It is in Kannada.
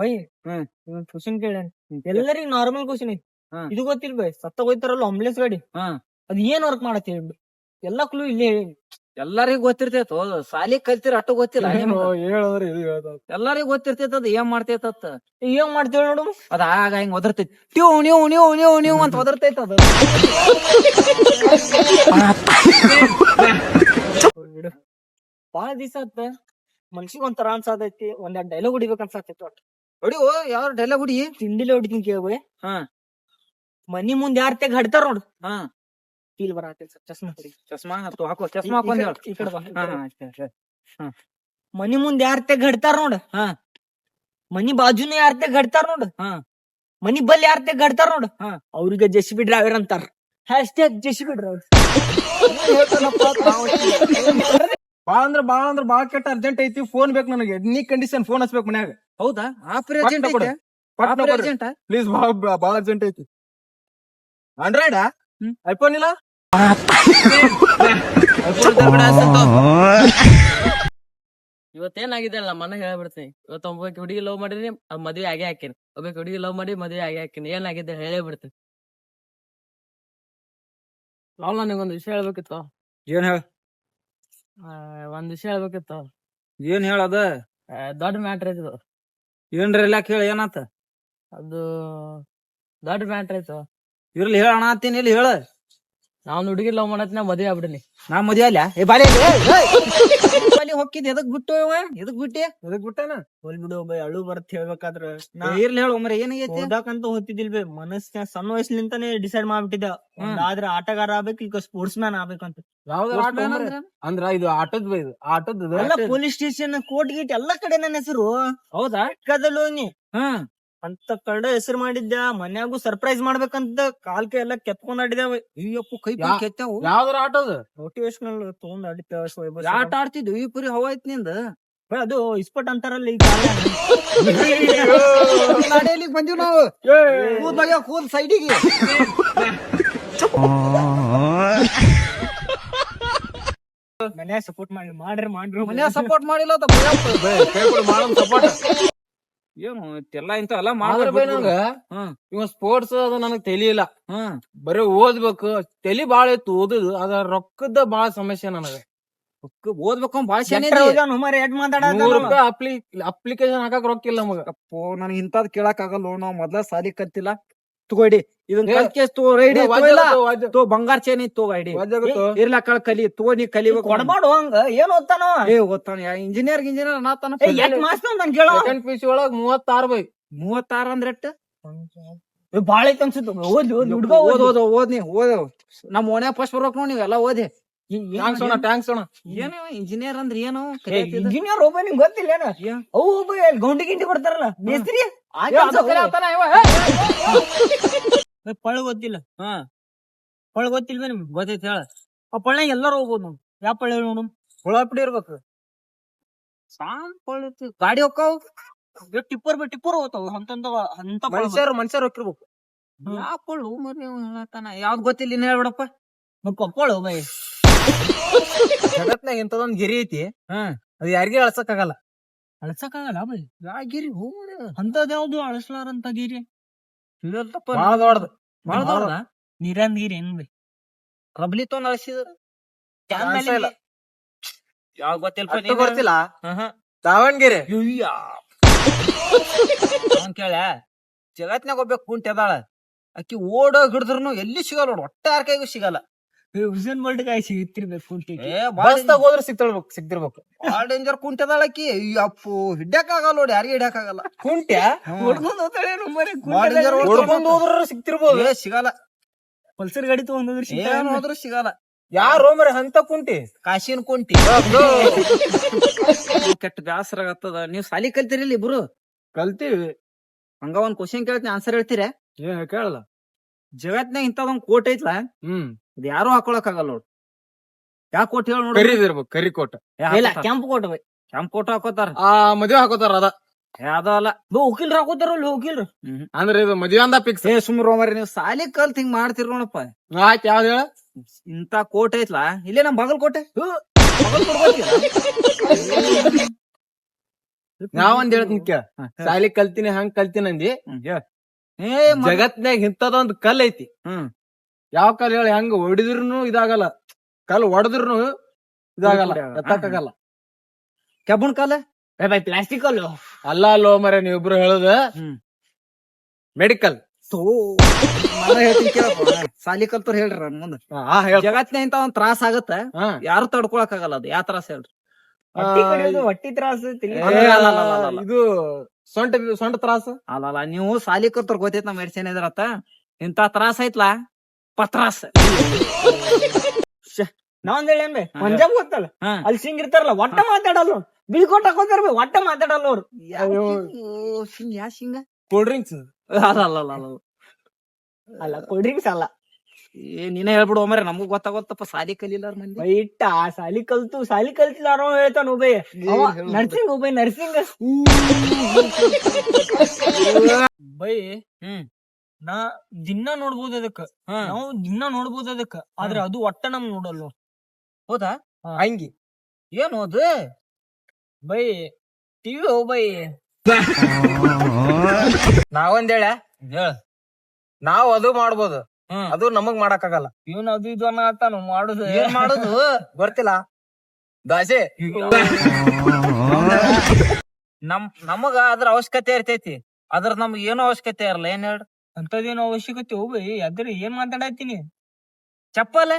ಬೈ ಹ್ಮ್ ಕ್ವಶನ್ ಕೇಳ ಎಲ್ಲರಿಗೂ ನಾರ್ಮಲ್ ಕ್ವಶನ್ ಐತಿ. ಹ್ಮ್. ಇದು ಗೊತ್ತಿಲ್ಲ ಬೈ, ಸತ್ತ ಹೋಯ್ತಾರಲ್ಲ ಆಂಬುಲೆನ್ಸ್ ಗಾಡಿ, ಹಾ ಅದ್ ಏನ್ ವರ್ಕ್ ಮಾಡತ್ತೆ ಹೇಳಿ. ಎಲ್ಲಾ ಕ್ಲೂ ಇಲ್ಲೇ ಹೇಳಿ. ಎಲ್ಲರಿಗೂ ಗೊತ್ತಿರ್ತೈತ ಸಾಲಿ ಕಲ್ತಿರ ಅಟ್ಟು ಗೊತ್ತಿಲ್ಲ ಹೇಳೋದ್ರೆ ಇದು ಹೇಳ್ತಾವ. ಎಲ್ಲರಿಗೂ ಗೊತ್ತಿರ್ತೈತ ಅದ್ ಏನ್ ಮಾಡ್ತೈತತ್ ಏನ್ ಮಾಡ್ತೇವೆ ನೋಡು. ಅದ ಆಗ ಹಿಂಗ್ ಒದರ್ತೈತಿ ನೀವು ಅಂತ ಒದರ್ತೈತ ಅದ. ಬಾಳ ದಿವಸ ಆತ ಮನ್ಸಿಗೆ ಒಂಥರ ಅನ್ಸಾತೈತಿ, ಒಂದೆರಡು ಡೈಲಾಗ್ ಹೊಡಿಬೇಕ ಅನ್ಸಾತೈತಿ. ಒಟ್ಟು ಹೊಡಿವು ಯಾವ ಡೈಲಾಗ್ ಹುಡಿ. ತಿಂಡಿಲೆ ಹೊಡಿತೀನಿ ಕೇಳ್ಬೇ. ಹಾ ಮನಿ ಮುಂದ್ ಯಾರ್ ತೆಗ್ ಹಡ್ತಾರ ನೋಡು. ಹಾ ಫೀಲ್ ಬರತ್ತೈತಿ ಸರ್. ಚಸ್ಮಾ ಹೊಡಿ. ಚಸ್ಮಾ ಹಾಕೋ ಚಸ್ಮಾ ಹಾಕೊಂಡ್ ಹೇಳ. ಈ ಕಡೆ ಬಾ. ಹಾ ಹಾ ಮನಿ ಮುಂದ್ ಯಾರ್ ತೆಗ್ ಹಡ್ತಾರ ನೋಡು. ಹಾ ಮನಿ ಬಾಜುನ ಯಾರ್ ತೆಗ್ ಹಡ್ತಾರ ನೋಡು. ಹಾ ಮನಿ ಬಲ್ ಯಾರ್ ತೆಗ್ ಹಡ್ತಾರ ನೋಡು. ಹಾ ಅವ್ರಿಗೆ ಜೆಸಿಬಿ ಡ್ರೈವರ್ ಅಂತಾರ. Hashtag JCB driver. ಬಾಳ ಕೆಟ್ಟ ಅರ್ಜೆಂಟ್ ಐತಿ, ಫೋನ್ ಬೇಕು ನನಗೆ, ಎನಿ ಕಂಡೀಷನ್ ಫೋನ್ ಹಚ್ಬೇಕು ಮನ್ಯಾಗ. ಹೌದಾ ಆಪರೇಷನ್ ಪ್ಲೀಸ್ ಬಾಳ ಅರ್ಜೆಂಟ್ ಐತಿ. ಆಂಡ್ರಾಯ್ಡ್ ಐಫೋನ್ ಇಲ್ಲ. ಇವತ್ತೇನಾಗಿದೆ ಅಲ್ಲ ಮನ ಹೇಳ್ಬಿಡ್ತೀನಿ. ಇವತ್ತು ಒಬ್ಬ ಹುಡುಗಿ ಲವ್ ಮಾಡಿದ್ರಿ, ಮದ್ವೆ ಆಗೇ ಹಾಕಿನಿ. ಒಬ್ಬ ಹುಡುಗಿ ಲವ್ ಮಾಡಿ ಮದ್ವೆ ಆಗೇ ಹಾಕಿನಿ. ಏನಾಗಿದೆ ಹೇಳೇ ಬಿಡ್ತೀನಿ. ಲವ್ ನನಗೊಂದ್ ವಿಷಯ ಹೇಳ್ಬೇಕಿತ್ತು. ಏನ್ ಹೇಳ. ಒಂದ್ ವಿಷಯ ಹೇಳ್ಬೇಕಿತ್ತು. ಏನ್ ಹೇಳದ. ದೊಡ್ಡ ಮ್ಯಾಟ್ರ್ ಐತಿ. ಏನ್ರಿ ಇಲ್ಲ ಕೇಳ ಏನಾತ. ಅದು ದೊಡ್ಡ ಮ್ಯಾಟ್ರ್ ಐತು. ಇರ್ಲಿ ಹೇಳ ಅಣತೀನಿ ಇಲ್ಲಿ ಹೇಳ. ನಾವ್ ಹುಡುಗಿ ಲವ್ ಮಾಡತ್ನ ಮದ್ವೆ ಆಗ್ಬಿಡಿನಿ. ನಾ ಮದ್ವೆ ಅಲ್ಲ ಏ ಬಾರಿ ಹೊಕ್ಕಿದ್ ಎದಕ್ ಬಿಟ್ಟು ಎದಕ್ ಬಿಟ್ಟೆ ಅದಕ್ ಬಿಟ್ಟಾನ. ಹೋಲ್ ಬಿಡು ಬೈ, ಅಳು ಬರತ್ ಹೇಳ್ಬೇಕಾದ್ರ. ಇರ್ಲಿ ಹೇಳು ಒಮ್ಮರೆ ಏನಾಗೈತಿ. ಓದಾಕಂತ ಹೋಗ್ತಿದ್ದಿಲ್ ಬೈ, ಮನಸ್ಸಿನ ಸಣ್ಣ ವಯಸ್ಸಿನಿಂತಾನೆ ಡಿಸೈಡ್ ಮಾಡ್ಬಿಟ್ಟಿದ್ದೆ. ಆದ್ರೆ ಆಟಗಾರ ಆಗ್ಬೇಕು, ಈಗ ಸ್ಪೋರ್ಟ್ಸ್ ಮ್ಯಾನ್ ಆಗ್ಬೇಕಂತ. ಯಾವ್ದು ಆಟ ಅಂದ್ರ ಇದು ಆಟದ್ ಬೈ, ಇದು ಆಟದ್ ಎಲ್ಲ ಪೊಲೀಸ್ ಸ್ಟೇಷನ್, ಕೋರ್ಟ್ ಗೀಟ್ ಎಲ್ಲಾ ಕಡೆ ನನ್ನ ಹೆಸರು. ಹೌದಾ ಕದಲು ನೀ ಹ್ಮ್ ಅಂತ ಕಡೆ ಹೆಸರು ಮಾಡಿದ್ದ. ಮನ್ಯಾಗು ಸರ್ಪ್ರೈಸ್ ಮಾಡ್ಬೇಕಂತ ಕಾಲ್ಕೆ ಎಲ್ಲ ಕೆತ್ಕೊಂಡ್ ಆಡಿದ್ಯಾ. ಅಯ್ಯಪ್ಪ ಕೈ ಕೆತ್ತಾವು. ಯಾವ್ದಾರ ಆಟದ ಮೋಟಿವೇಶನಲ್ ತಗೊಂಡ್ ಆಡಿದ್ದೆ. ಆಟ ಆಡ್ತಿದ್ವು ಈ ಪರಿ ಹವಾ ಐತ್ ನಿಂದ. ಅದು ಇಸ್ಪಟ್ ಅಂತಾರಲ್ಲ ಈ ಕಾಲ. ನಡೆಯಲಿಕ್ ಬಂದಿವ್ ನಾವು. ಕೂದ್ ಬಗ್ಯ ಕೂದ್ ಸೈಡಿಗೆ. ಮನ್ಯಾಗ ಸಪೋರ್ಟ್ ಮಾಡ್ರಿ ಮನ್ಯಾಗ ಸಪೋರ್ಟ್ ಮಾಡಿಲ್ಲ ಸಪೋರ್ಟ್ ಏನು ಎಲ್ಲ ಇಂತ ಎಲ್ಲ ಮಾಡ್ರಿ ಬೈ. ನಂಗ ಇವ ಸ್ಪೋರ್ಟ್ಸ್ ಅದು ನನಗ್ ತಿಳಿಯಿಲ್ಲ. ಬರೀ ಓದ್ಬೇಕು, ತಲಿ ಬಾಳ ಇತ್ತು ಓದುದು. ಅದ ರೊಕ್ಕದ ಬಾಳ ಸಮಸ್ಯೆ ನನಗ. ಓದ್ಬೇಕು ಭಾಷೆ ₹100 ಅಪ್ಲಿಕೇಶನ್ ಹಾಕಕ್ ರೊಕ್ಕ ಇಲ್ಲ ನಮಗ. ನನಗೆ ಇಂತದ್ ಕೇಳಕ್ ಆಗಲ್ಲ. ನಾವ್ ಮೊದ್ಲ ಸಾಲಿ ಕತ್ತಿಲ್ಲ. ತಗೋಡಿ ಇದನ್ನ ಬಂಗಾರ ಚೇನಿ ತಗೋ ಐಡಿ ಇರ್ಲ ಕಲಿ ತಗೋ. ನೀ ಕಲಿಬೇಕು. ಕೊಡ್ಬಾಡು ಹಂಗ. ಏನ್ ಓದ್ತಾನ ಓದ್ತಾನ ಇಂಜಿನಿಯರ್ ನಾತಾನ. ಸೆಕೆಂಡ್ PUC ಒಳಗ್ 36 ಬೈ. 36 ಅಂದ್ರೆ ಎಷ್ಟ ಬಾಳ ಐತ್ ಅನ್ಸುತ್ತ. ಹುಡುಗ ಓದ್ನಿ ಓದ್. ನಮ್ ಓನ್ಯಾಗ ಫಸ್ಟ್ ಬರ್ಬೇಕು ನೋಡಿ ನೀವೆಲ್ಲ ಓದಿ. ಟ್ಯಾಂಕ್ಸ್ ಅಣ್ಣ. ಏನು ಇಂಜಿನಿಯರ್ ಅಂದ್ರೆ ಏನು. ಇಂಜಿನಿಯರ್ ಒಬ್ಬ ನಿಂಗ್ ಗೊತ್ತಿಲ್ಲ ಏನ. ಅವು ಒಬ್ಬ ಗೌಂಡಿ ಗಿಂಡಿ ಬರ್ತಾರಲ್ಲ ಮೇಸ್ತ್ರಿ. ಪಳ್ಳ ಗೊತ್ತಿಲ್ಲ. ಪಳ್ಳ ಗೊತ್ತಿಲ್ವ ನಿಮ್ಗೆ? ಗೊತ್ತೈತಿ ಹೇಳ. ಆ ಪಳ್ಳ ಎಲ್ಲಾರು ಹೋಗ್ಬೋದು ನಾವು. ಯಾವ ಪಳ್ಳ ಹೇಳಿ ನೋಡು. ಹುಳಾಪಿಡಿ ಇರ್ಬೇಕು. ಗಾಡಿ ಹೋಗ್ತಾವ. ಟಿಪ್ಪರ್ ಹೋಗ್ತಾವ ಅಂತ ಮನುಷ್ಯರು ಹೋಗಿರ್ಬೇಕು. ಯಾವ ಪಳ್ಳು ಮರಿ ಹೇಳತಾನ. ಯಾವ್ದ್ ಗೊತ್ತಿಲ್ಲ ಇನ್ನ ಹೇಳ್ಬಿಡಪ್ಪ. ಕೊಪ್ಪಳ ಬೈ. ಜಗತ್ನಾಗ ಇಂಥದೊಂದ್ ಗಿರಿ ಐತಿ. ಅದ್ ಯಾರಿಗೂ ಅಳ್ಸಕ್ ಆಗಲ್ಲ. ಅಳಸಕ್ಕಾಗಲ್ಲ ಬೈ. ಯಾ ಗಿರಿ ಅಂತದ್ ಯಾವ್ದು ಅಳಸ್ಲಾರಂತ ಗಿರಿ. ಬಾಳ ದೊಡ್ಡದು. ನೀರನ್ ಗಿರಿ ಏನ್ ಬೈ? ರಬ್ಲಿ ತೊಂದ್ ಅಳಸಿದ್ರ ಯಾವ ಗೊತ್ತಿಲ್ಲ. ಗೊತ್ತಿಲ್ಲ. ದಾವಣಗೆರೆ ಕೇಳ. ಜಗತ್ನಾಗ ಒಬ್ಬ ಕುಂಟಿ ಅದಾಳ. ಅಕ್ಕಿ ಓಡೋ ಹಿಡಿದ್ರು ಎಲ್ಲಿ ಸಿಗಲ್ಲ ನೋಡು. ಒಟ್ಟ ಯಾರ ಕೈಗೂ ಸಿಗಲ್ಲ. ಹುಸೇನ್ ಬೋಲ್ಟ್ ಕಾಯಿ ಸಿಗ್ತಿರ್ಬೇಕು ಕುಂಟಿ. ಹೋದ್ರೆ ಸಿಗ್ತಿರ್ಬೇಕು. ಬಾಳ ಡೇಂಜರ್ ಕುಂಟಿ ಅದಾಳ ಅಕ್ಕಿ. ಅಪ್ಪು ಹಿಡ್ಯಾಕ್ ಆಗಲ್ಲ ನೋಡಿ. ಯಾರಿಗೆ ಹಿಡ್ಯಾಕ್ ಆಗಲ್ಲ. ಕುಂಟ್ಯ ಹೊಡ್ಕೊಂಡ್ ಹೋಗ್ತಾಳೆ ಹೊಡ್ಕೊಂಡ್ ಹೋದ್ರ ಸಿಗ್ತಿರ್ಬೋದು. ಸಿಗಲ್ಲ. ಪಲ್ಸರ್ ಗಾಡಿ ತಗೊಂಡ್ರೆ ಏನ್ ಹೋದ್ರು ಸಿಗಲ್ಲ. ಯಾರೋ ಮರೆ ಅಂತ ಕುಂಟಿ. ಕಾಶಿನ ಕುಂಟಿ. ಕೆಟ್ಟ ಬ್ಯಾಸರ ಆಗತ್ತದ. ನೀವ್ ಸಾಲಿ ಕಲ್ತಿರಿಲ್ಲ ಇಬ್ರು? ಕಲ್ತೀವಿ. ಹಂಗ ಒಂದ್ ಕ್ವಶನ್ ಕೇಳ್ತೀನಿ, ಆನ್ಸರ್ ಹೇಳ್ತೀರ? ಕೇಳಲ್ಲ. ಜಗತ್ನಾಗ ಇಂತದೊಂದ್ ಕೋಟ್ ಐತ್ಲಾ, ಇದು ಯಾರು ಹಾಕೊಳಕ್ ಆಗಲ್ಲ ನೋಡ್. ಯಾವ ಕೋಟ್ ಹೇಳ ನೋಡ್. ಕರಿದಿರ್ಬೇಕು. ಕರಿ ಕೋಟ. ಕೆಂಪು ಕೋಟ ಬೈ. ಕೆಂಪ್ ಕೋಟ್ ಹಾಕೋತಾರ. ಮದ್ವೆ ಹಾಕೋತಾರ. ಅದ ಯಾವ್ದಲ್ಲ ವಕೀಲ್ರು ಹಾಕೋತಾರಲ್ಲ. ವಕೀಲ್ರು ಅಂದ್ರೆ ಇದು ಮದ್ವೆ ಅಂದ ಫಿಕ್ಸ್. ಸುಮ್ರು ಮರಿ ನೀವ್ ಸಾಲಿ ಕಲ್ತ್ ಹಿಂಗ್ ಮಾಡ್ತಿರ್ ನೋಡಪ್ಪ. ಆಯ್ತು. ಯಾವ್ದು ಹೇಳ. ಇಂತ ಕೋಟ್ ಐತ್ಲಾ ಇಲ್ಲೇ ನಮ್ ಬಾಗಲಕೋಟೆ. ನಾವೊಂದ್ ಹೇಳ್ತೀನಿ ಕೇಳ ಸಾಲಿ ಕಲ್ತೀನಿ ಹಂಗ್ ಕಲ್ತೀನಿ ಅಂದಿ ಜಗತ್ನ್ಯಾಗ ಇಂಥದೊಂದ್ ಕಲ್ ಐತಿ ಯಾವ ಕಲ್ ಹೇಳಿ ಹಂಗ ಹೊಡಿದ್ರುನು ಇದಾಗಲ್ಲ ಕಲ್ ಹೊಡೆದ್ರುನು ಇದಾಗಲ್ಲ ಎತ್ತಕ್ಕಾಗಲ್ಲ ಕೆಬ್ಬಣ ಕಾಲ ಪ್ಲಾಸ್ಟಿಕ್ ಅಲ್ಲೋ ಅಲ್ಲ ಅಲ್ಲೋ ಮರ ನೀವಿಬ್ರು ಹೇಳುದ ಮೆಡಿಕಲ್ ಸಾಲಿ ಕಲ್ತವ್ರ ಹೇಳ್ರಿ ಮುಂದ ಹೇಳ್ ಜಗತ್ನ್ಯಾಗ ಇಂತ ಒಂದ್ ತ್ರಾಸ ಆಗತ್ತ ಹಾ. ಯಾರು ತಡ್ಕೊಳಕ್ ಆಗಲ್ಲ ಅದು ಯಾವ ತ್ರಾಸ ಹೇಳ್ರಿ ಹೊಟ್ಟಿ ಕಡಿಯೋದು ಹೊಟ್ಟಿ ತ್ರಾಸ ತಲಿ ಇದು ಸೊಂಟ ತ್ರಾಸ ಅಲ್ಲ ನೀವು ಸಾಲಿ ಕಲ್ತವ್ರ ಗೊತ್ತೈತ್ ನಮ್ ಮೆಡಿಸಿನ್ ಇದ್ರತ್ತ ಇಂತ ತ್ರಾಸ ಐತ್ಲಾ ಪತ್ರಾಸ ನಾವೊಂದ್ ಹೇಳಿ ಪಂಜಾಬ್ ಗೊತ್ತಲ್ಲ ಹಾ. ಅಲ್ಲಿ ಸಿಂಗ್ ಇರ್ತಾರಲ್ಲ ಒಟ್ಟ ಮಾತಾಡಲ್ಲ ಅವ್ರು ಬಿಲ್ಕೋಟ್ ಹಾಕೋತಾರ ಒಟ್ಟ ಮಾತಾಡಲ್ಲ ಅವ್ರು ಯಾ ಶಿಂಗ ಕೂಲ್ ಡ್ರಿಂಕ್ಸ್ ಅಲ್ಲ ಅಲ್ಲ ಕೋಲ್ಡ್ ಡ್ರಿಂಕ್ಸ್ ಅಲ್ಲ ನೀನೇ ಹೇಳ್ಬಿಡು ಮರೆ ನಮಗೂ ಗೊತ್ತಾಗೋತ್ತಪ್ಪ ಸಾಲಿ ಕಲಿಲಾರ ಮಂದಿ ಬೈಟ ಸಾಲಿ ಕಲ್ತಿಲ್ಲಾರೋ ಹೇಳ್ತಾನ ಉಬೈ ನರ್ಸಿಂಗ್ ಉಬೈ ನರ್ಸಿಂಗ್ ಬೈ ನಾ ದಿನ ನೋಡ್ಬೋದು ಅದಕ್ಕ ನಾವು ದಿನ ನೋಡ್ಬೋದು ಅದಕ್ಕ ಆದ್ರೆ ಅದು ಒಟ್ಟ ನಮ್ ನೋಡಲ್ಲ ಹೌದಾ ಹಂಗಿ ಏನು ಅದು ಬೈ ಟಿವಿ ಹೋ ಬೈ ನಾವೊಂದ್ ಹೇಳ ಹೇಳ ನಾವ್ ಅದು ಮಾಡ್ಬೋದು ಅದು ನಮಗ್ ಮಾಡಕ್ಕಾಗಲ್ಲ ಇವನ್ ಅದು ಇದು ಅನ್ನತಾನು ಮಾಡುದು ಏನ್ ಮಾಡುದು ಗೊತ್ತಿಲ್ಲ ದಾಸೆ ನಮಗ ಅದ್ರ ಅವಶ್ಯಕತೆ ಇರ್ತೈತಿ ಅದ್ರ ನಮ್ಗ ಏನೋ ಅವಶ್ಯಕತೆ ಇರಲ್ಲ ಏನ್ ಹೇಳ್ರಿ ಅಂತದೇನು ಅವಶ್ಯಕತೆ ಹೋ ಬೈ ಅದ್ರ ಏನ್ ಮಾತಾಡತ್ತೀನಿ ಚಪ್ಪಲ್